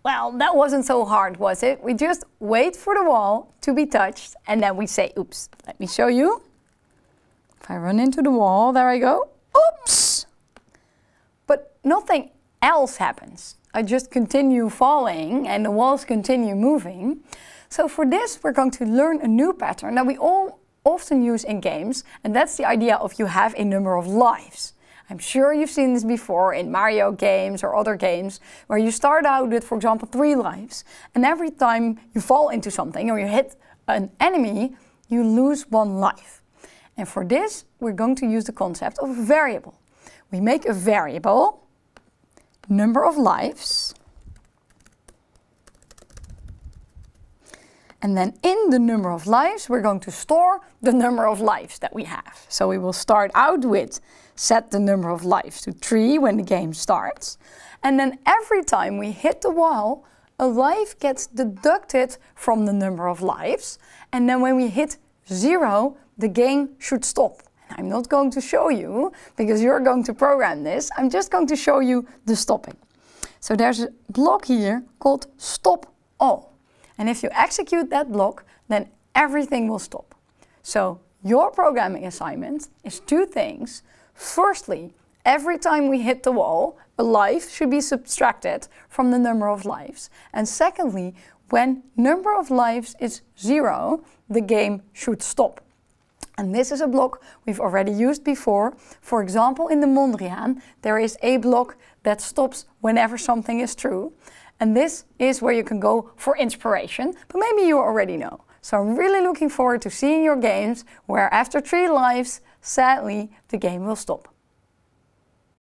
Well, that wasn't so hard, was it? We just wait for the wall to be touched and then we say, oops. Let me show you. If I run into the wall, there I go. Oops! But nothing else happens. I just continue falling and the walls continue moving. So for this, we're going to learn a new pattern that we all often use in games, and that's the idea of you have a number of lives. I'm sure you've seen this before in Mario games or other games where you start out with, for example, 3 lives, and every time you fall into something or you hit an enemy, you lose 1 life. And for this, we're going to use the concept of a variable. We make a variable, number of lives, and then in the number of lives, we're going to store the number of lives that we have. So we will start out with set the number of lives to 3 when the game starts. And then every time we hit the wall, a life gets deducted from the number of lives. And then when we hit 0, the game should stop. And I'm not going to show you because you're going to program this. I'm just going to show you the stopping. So there's a block here called stop all. And if you execute that block, then everything will stop. So your programming assignment is 2 things. Firstly, every time we hit the wall, a life should be subtracted from the number of lives. And secondly, when number of lives is 0, the game should stop. And this is a block we've already used before. For example, in the Mondrian, there is a block that stops whenever something is true. And this is where you can go for inspiration, but maybe you already know. So I'm really looking forward to seeing your games where after 3 lives, sadly, the game will stop.